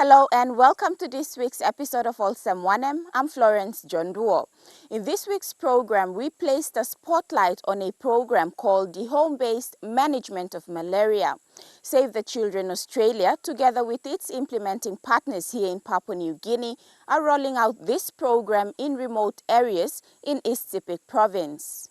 Hello and welcome to this week's episode of Olsem 1M. I'm Florence John Duo. In this week's program, we placed a spotlight on a program called the Home-Based Management of Malaria. Save the Children Australia, together with its implementing partners here in Papua New Guinea, are rolling out this program in remote areas in East Sepik Province.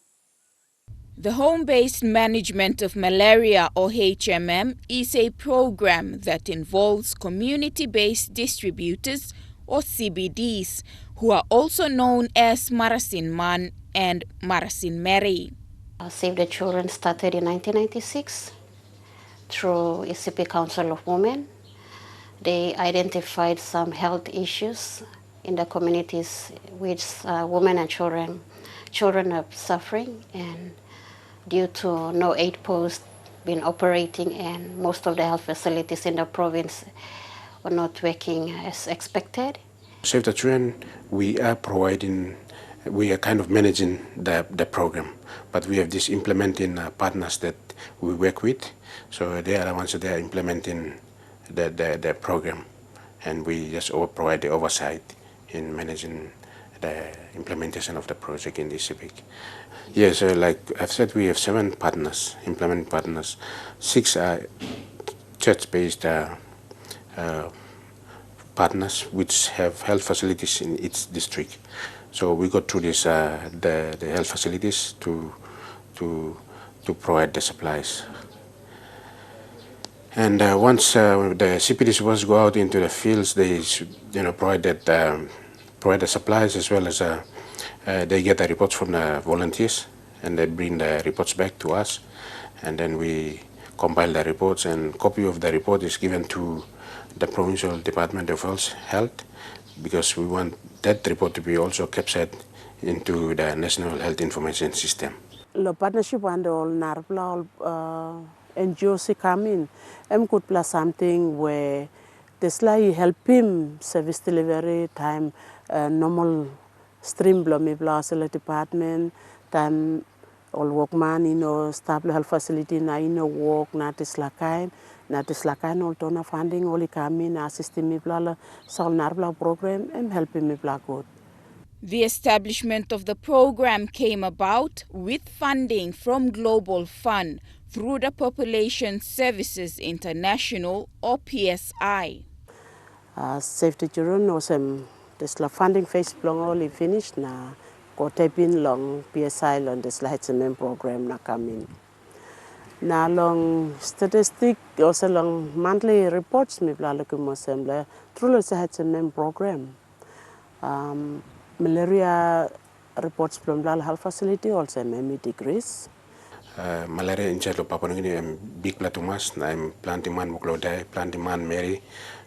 The Home-Based Management of Malaria, or HMM, is a program that involves community-based distributors, or CBDs, who are also known as Marasin Man and Marasin Mary. Save the Children started in 1996 through ECP Council of Women. They identified some health issues in the communities which women and children are suffering, and due to no aid post been operating and most of the health facilities in the province were not working as expected. Save the Children, we are kind of managing the program, but we have these implementing partners that we work with, so they are the ones that are implementing the program, and we just provide the oversight in managing the implementation of the project in East Sepik. Yes, like I've said, we have 7 partners, implementing partners. 6 are church-based partners which have health facilities in each district. So we go through this the health facilities to provide the supplies. And once the CPDs was go out into the fields, they provide the supplies, as well as they get the reports from the volunteers, and they bring the reports back to us, and then we compile the reports, and copy of the report is given to the Provincial Department of Health, because we want that report to be also captured into the National Health Information System. The partnership and all NGOs come in, could plus something where the slide help him service delivery time, normal stream blomy blossom department time all workman stable health facility na work na tislakai all tona funding only come in assist me blala sol narbla program and help me bla good. The establishment of the program came about with funding from Global Fund through the Population Services International, or PSI. Save the Children was this funding phase only finished na ko tapin long PSI long this HMM program na coming. Na long statistic also long monthly reports me bla look assembly through the HMM program. Malaria reports from the health facility also may decrease. Malaria in Chelo Papua New Guinea big platumas na planting man muklodai planting man Mary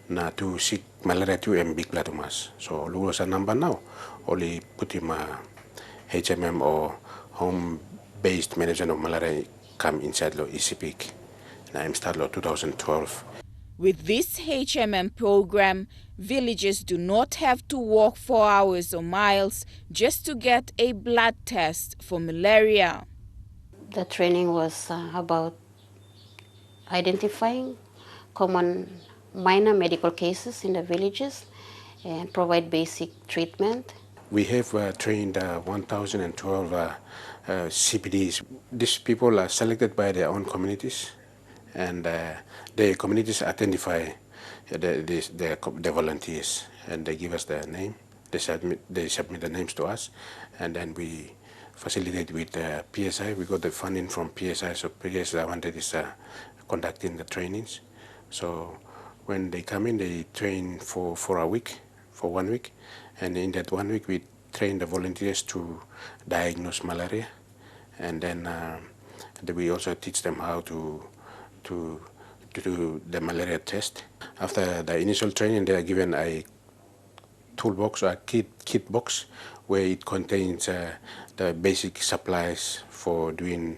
na to sick malaria to big platumas. So lose a number now. Only put him HMM or home-based management of malaria come inside lo East Sepik. Na I'm start lo 2012. With this HMM program, villagers do not have to walk 4 hours or miles just to get a blood test for malaria. The training was about identifying common minor medical cases in the villages and provide basic treatment. We have trained 1,012 CPDs. These people are selected by their own communities, and the communities identify the volunteers, and they give us their name. They submit the names to us, and then we facilitate with PSI. We got the funding from PSI, so PSI wanted is conducting the trainings. So when they come in, they train for 1 week, and in that 1 week we train the volunteers to diagnose malaria, and then we also teach them how to do the malaria test. After the initial training, they are given a toolbox or a kit box where it contains the basic supplies for doing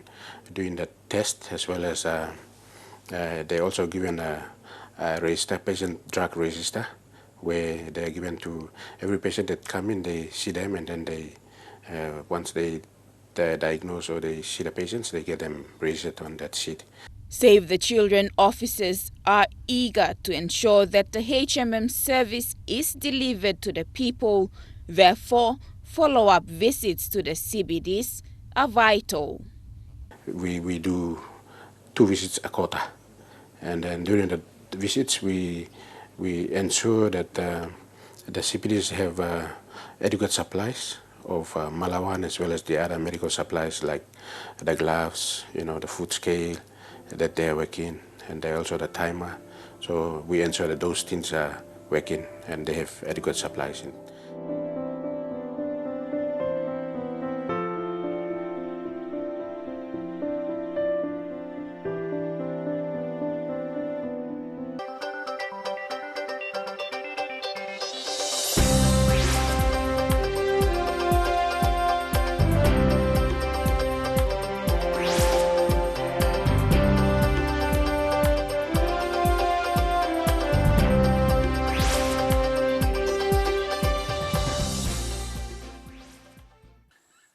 the test, as well as they also given a register, patient drug register, where they are given to every patient that come in. They see them, and then they once they diagnose or they see the patients, they get them registered on that sheet. Save the Children officers are eager to ensure that the HMM service is delivered to the people. Therefore, follow-up visits to the CBDs are vital. We do 2 visits a quarter, and then during the visits we ensure that the CPDs have adequate supplies of Malawan as well as the other medical supplies like the gloves, the food scale that they are working, and also the timer. So we ensure that those things are working and they have adequate supplies.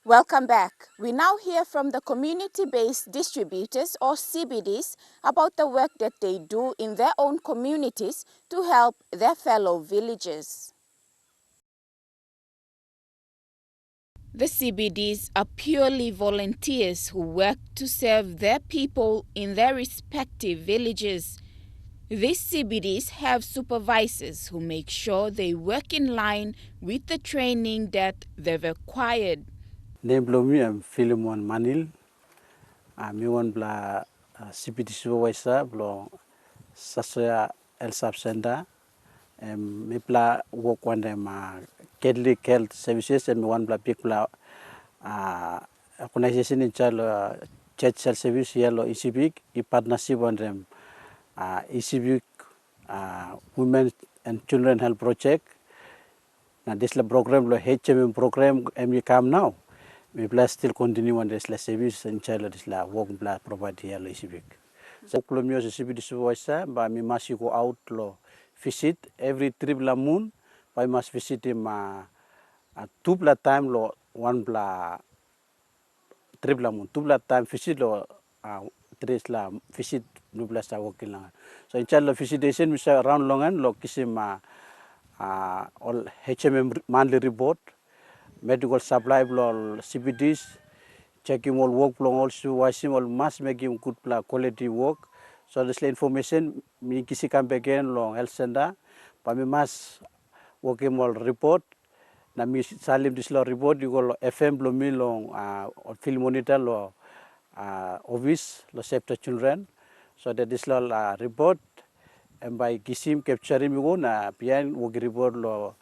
Welcome back. We now hear from the community-based distributors or CBDs about the work that they do in their own communities to help their fellow villagers. The CBDs are purely volunteers who work to serve their people in their respective villages. These CBDs have supervisors who make sure they work in line with the training that they've acquired. Neblomi am Philemon Manil. Mi won bla CPD supervisor blo Sassoya El Sapsenda. Mi bla work one dem Catholic Health Services and mi won bla big bla organization in charge Church Health Service here lo ECBIC. I partnership one dem ECBIC Women and Children Health Project. Now this la program lo HMM program mi come now. We plus still continue on this service and child this work plus provide here civic. So Colombian CBD supervisor, but we must go out lo visit every 3 moon. We must visit him 2 time lo 1 3 moon. 2 time visit lo 3 visit no plus working lang. So in child visitation we say around longan lo kisim all HMM monthly report. Medical supply all CBDs, checking all work also, watching all must make him good quality work. So this information me kisi come again long health center, but me must work him all report. Na me salim this law report you go FM lo me long field monitor lo office lo save the children. So that this law report and by kisim capturing me go na pian work report lo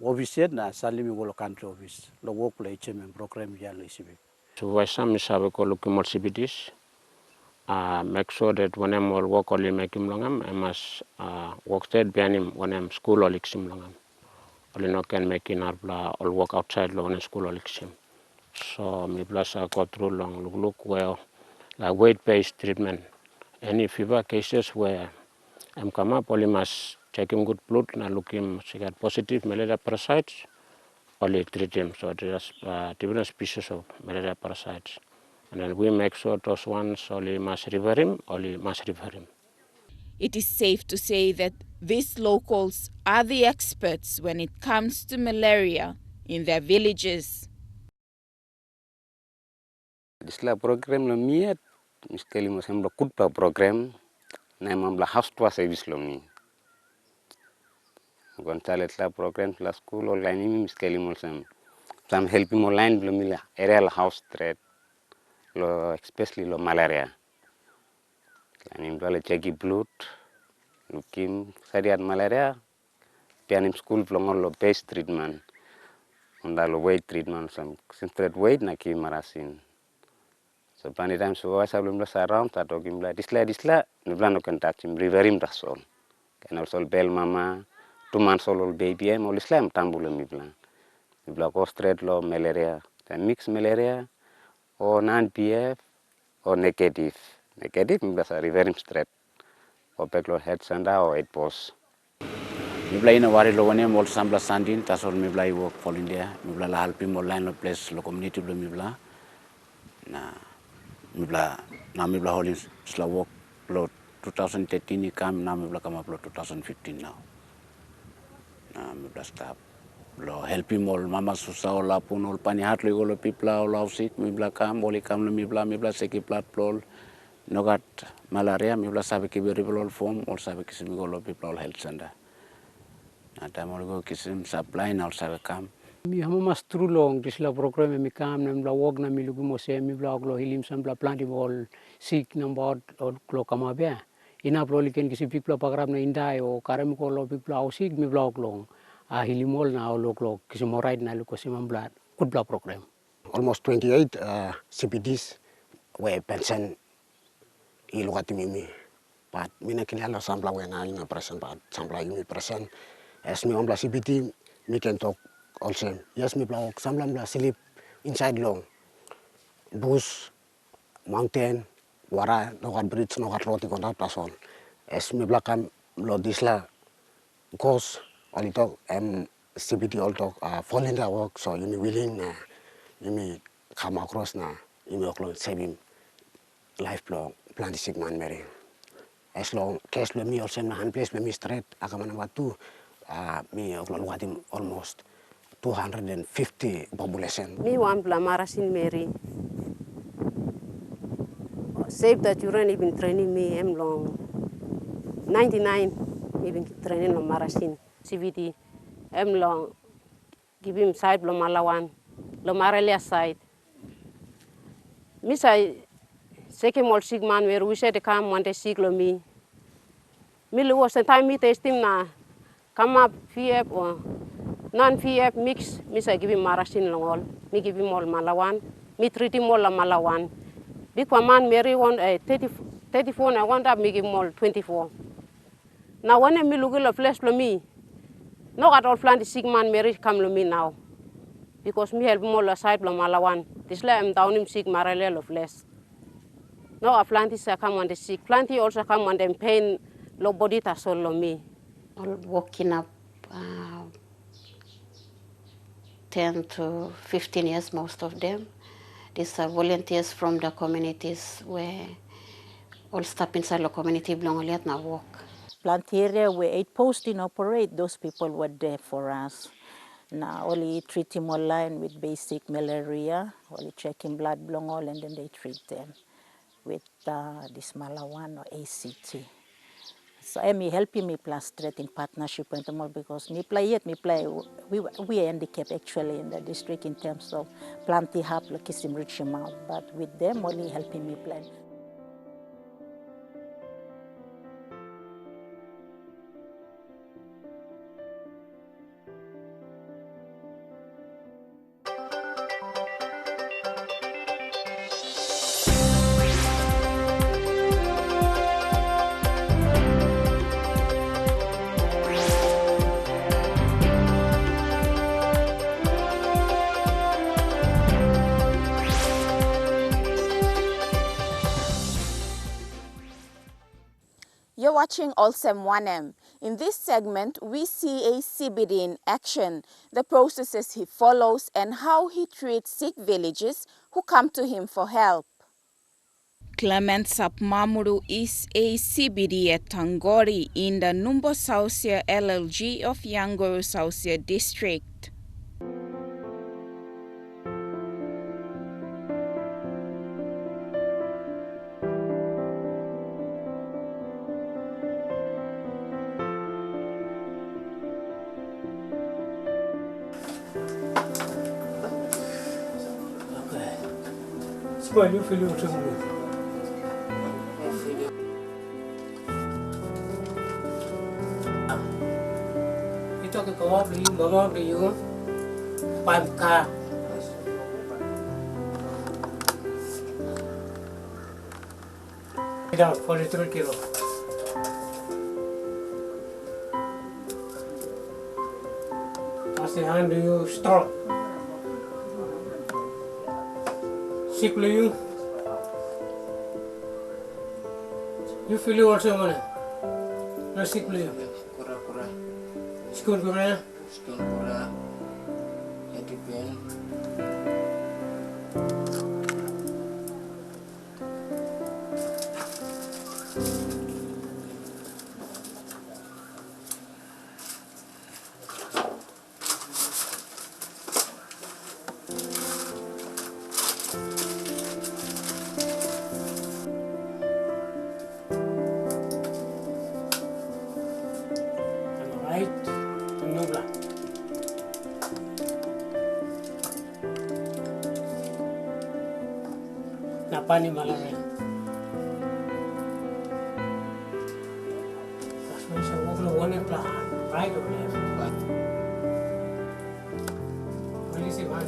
office na salim go country office lo work lo HMM program ya lo civic. So why some sabe ko look more CBDs make sure that when I'm all work only make him longam I must work that behind him when I'm school or sim longam only no can make in all work outside lo when school or sim. So me plus go through long look well like weight based treatment. Any fever cases where I'm come up only must check him good blood na look him get positive malaria parasites only treat him. So there's different species of malaria parasites. And then we make sure those ones only must refer him, only must refer him. It is safe to say that these locals are the experts when it comes to malaria in their villages. This program lo miat miskali mo semblo kutpa program na mamla house to service lo mi. Gon talet la program la school online mi miskali mo some helping online lo mi la aerial house threat lo especially lo malaria. Kanim dole cheki blood lukim sariat malaria pianim school plongol lo base treatment onda lo weight treatment some since weight na ki marasin. So pani time so I belum around that talking like disla nubla no can touch him river him that's all. Can also bell mama 2 months old baby I'm all Islam tambul mi plan. Nubla go straight lo malaria. The mixed malaria or non-PF or negative. Negative nubla sa river him straight. Or back lo head sanda or 8 post. Mibla ina wari lo wane mol sambla sandin tasol mibla work for India. Mibla la help him online lo place lo community lo mibla. Na mibla na mibla holding sla work lo 2013 ni kam na mibla kam up lo 2015 now. Na mibla stop lo helping all mama susa ola pun ol pani hat lo golo pipla ola usik mibla kam oli kam lo mibla seki plat plol nogat malaria mibla sabe ki beri plol form ol sabe kisim golo pipla ol health center. Na time ol go kisim supply na ol sabe kam. Mi hama mas trulong disla program mi kam nam la wog na mi lugu mo se mi blog lo hilim sam bla planti bol sik nam bod lo kama be ina pro liken kisi pipla pagrab na indai o karem ko lo pipla o sik mi blog long a hilimol na o lo kisi moraid na lu ko simam bla good bla program. Almost 28 CPDs were pension ilugati mimi. But mina kini ala sambla wena ina present but sambla yumi present. As me ombla CPD me can talk also. Yes me bla sambla bla sleep inside long. Bush, mountain, wara, nogat bridge, nogat roti kontak pasol. As me bla kam lo disla goes all talk CPD all talk volunteer work so you me willing you me come across na you me oklo saving life long plan the sick man mary. As long case lo me also na hand place me straight akamana watu me oklo lugatim almost 250 population. Me one Marasin Mary. Save the children even training me long 99 even training on Marasin CVD long give him side lo Malawan lo Maralia side. Miss I second more sick man where we said to come one day sick lo me. Me was the time me testing na come up FF or non-FF mix, Miss I give him Marasin long all, me give him all Malawan, me treat him all Malawan. Big man Mary one 34 and I want up me give him all 24. Now when I me look at flesh for me, no at all plan the sick man Mary come to me now. Because me help him all aside from Malawan. This let him down him sick Maralel of less. No a planty come on the sick. Planty also come on them pain low body ta solo me. All walking up 10 to 15 years, most of them. These are volunteers from the communities where all step inside the community belong only at na walk. Plenty area where 8 posts in operate, those people were there for us. Now only treat him online with basic malaria, only checking blood belong all and then they treat them with this Malawan or ACT. So me helping me plus straight in partnership with them all because we are handicapped actually in the district in terms of plenty help like kisim reach him out, but with them only helping me plan. You're watching Olsem 1M. In this segment, we see a CBD in action, the processes he follows and how he treats sick villagers who come to him for help. Clement Sapmamudu is a CBD at Tangori in the Numbo Sausia LLG of Yanguru Sausia district. Spoil you feel you Ito ke kawab liyo, pamka. Ida 43 kilo. Masih hand you strong. Sick you. You feel you also man. No sick you. Skun kura. Napani malaria. That's why I walk the one plan, right or left. What is it, man?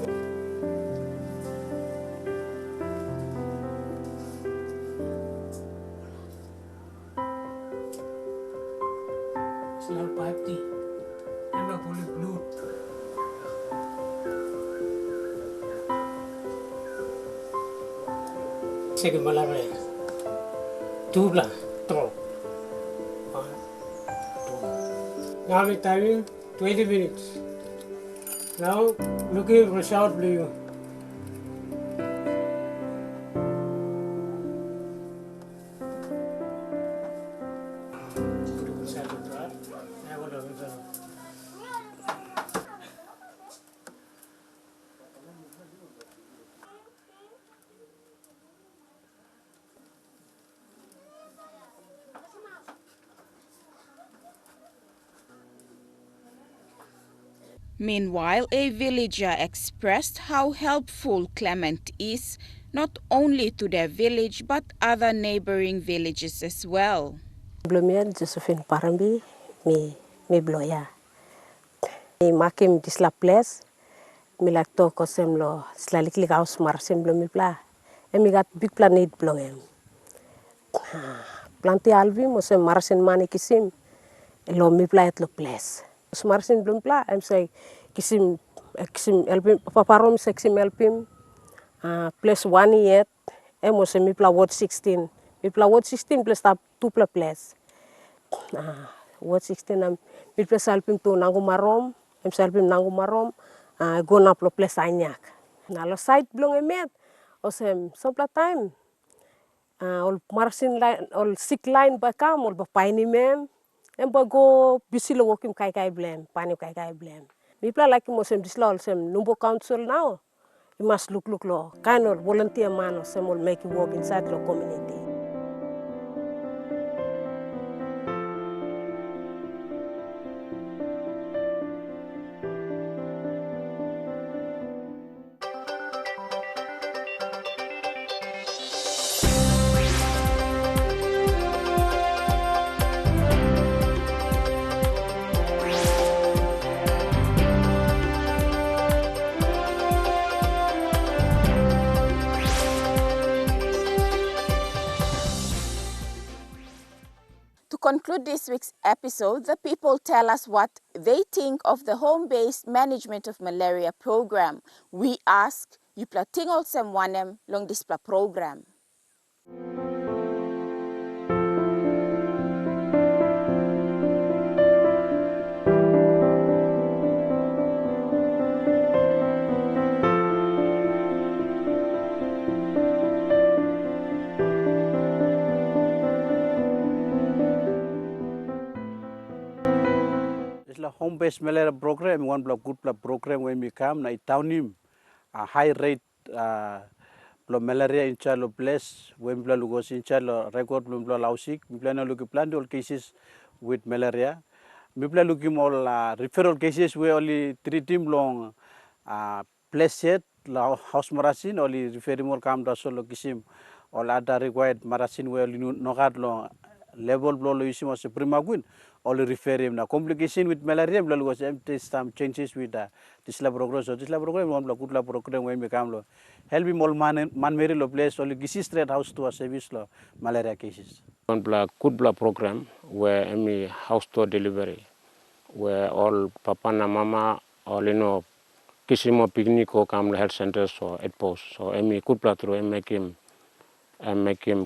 Small pipe tea. I'm not fully blue. Second malaria. Two plan, throw. Now the timing 20 minutes. Now looking for shout blue. Meanwhile, a villager expressed how helpful Clement is not only to their village but other neighboring villages as well. Blomier Josephine Parambi, mi bloya. Mi makim disla place, mi lakto kosem lo slalikli house marasim blomi pla. Mi got big planet blowem. Planti alvi mosem marasin mani kisim lo mi pla et lo place. Marasin blom pla em say kisim elpim paparom kisim elpim place 1 yet mosem mi pla ward 16. Mi pla ward 16 place tap 2 pla place. Ward 16 mi place elpim to nangu marom, em elpim nangu marom go na plo place anyak. Na lo site blong emet osem sopla time ol marasin line ol sick line bakam ol bapaini mem em go bisilo wokim kai blem pani kai blem. Mi pla like mosem disla ol sem number council now. You must look lo kind of volunteer man or some will make you work inside the community. To conclude this week's episode, the people tell us what they think of the home-based management of malaria program. We ask, Yupla tingol sem wanem long displa program. It's a home-based malaria program, one block good block program when we come, na itaunim a high rate malaria in Charlo place, when we lugos in Charlo record when we lausik, we plan to look plan all cases with malaria. We plan to look all referral cases where only 3 team long place set house marasin only referring more come to solo kisim all other required marasin where only nogad long level blow isim was primagun only refer na complication with malaria blow was some changes with this lab program. So this lab program one good lab program when we come lo help him all man meri lo place only kisi straight house to a service lo malaria cases. One good blood program where any house to delivery where all papa and mama all kisimo picnic or come health centers or at post. So any good blood through and make him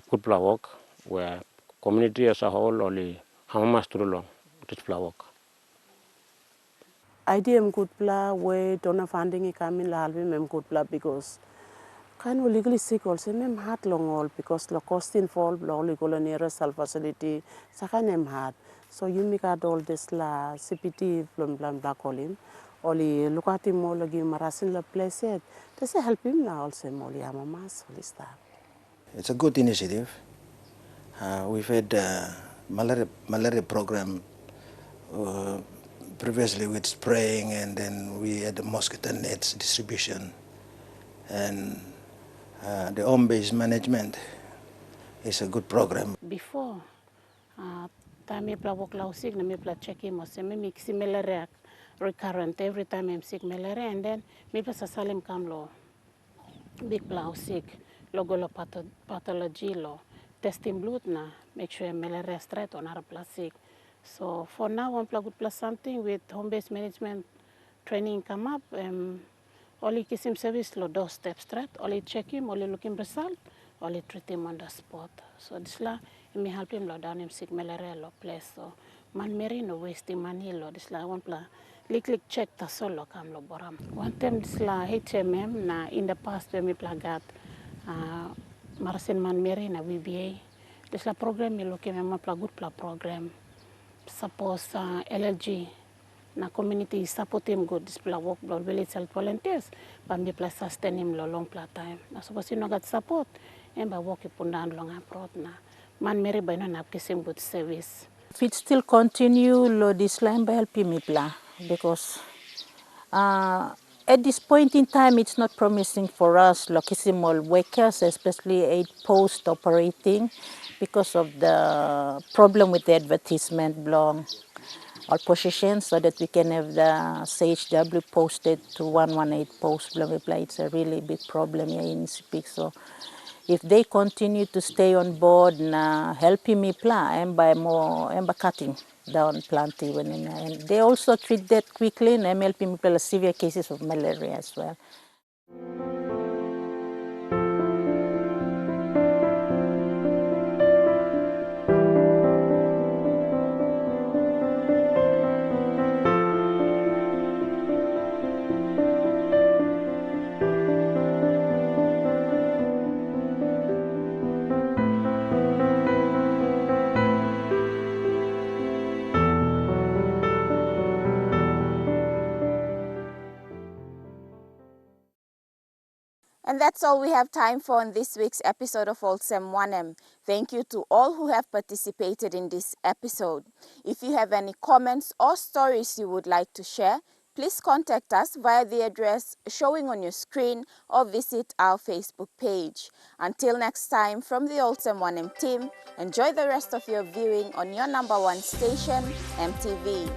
good blood work where community as a whole only how much through long this blood work. Idea good pla way donor funding coming la halvi mem good pla because kind of legally sick also mem hard long all because the cost involved lo legal near self facility sakan em hard. So you make all this la CPT from bla calling only look at him all lagi marasin la place it this help him now also only amamas all this. It's a good initiative. We've had malaria program previously with spraying, and then we had the mosquito nets distribution. And the home-based management is a good program. Before, time I walk sick, I check him, I make malaria recurrent every time I'm sick malaria, and then I salim come lo big plow sick, logo pathology lo testing blood na make sure malaria straight on our plastic. So for now, I'm good plus something with home-based management training come up. Only kiss him service lo doorstep straight, only check him, only look him result, only treat him on the spot. So this la me help him lo down him sick malaria lo place. So man meri no wasting money lo this la one pla lick check ta solo kam lo boram. One time this la HMM na in the past when me plagat Marasin man meri na VBA. This la program me look me pla good pla program. Suppose LLG na community support him good this pla work blood village health volunteers but me pla sustain him lo long pla time. Na suppose you no got support and ba work ipundan long abroad na man meri by no na kisim good service. If it still continue, lo this line by helping me pla because at this point in time, it's not promising for us local workers, especially aid post operating, because of the problem with the advertisement blog or positions, so that we can have the CHW posted to 118 post. It's a really big problem here in Sepik. So if they continue to stay on board na helping me plant by more and by cutting down planting, and they also treat that quickly and helping me plant severe cases of malaria as well. And that's all we have time for in this week's episode of Olsem 1M. Thank you to all who have participated in this episode. If you have any comments or stories you would like to share, please contact us via the address showing on your screen or visit our Facebook page. Until next time, from the Olsem 1M team, enjoy the rest of your viewing on your #1 station, MTV.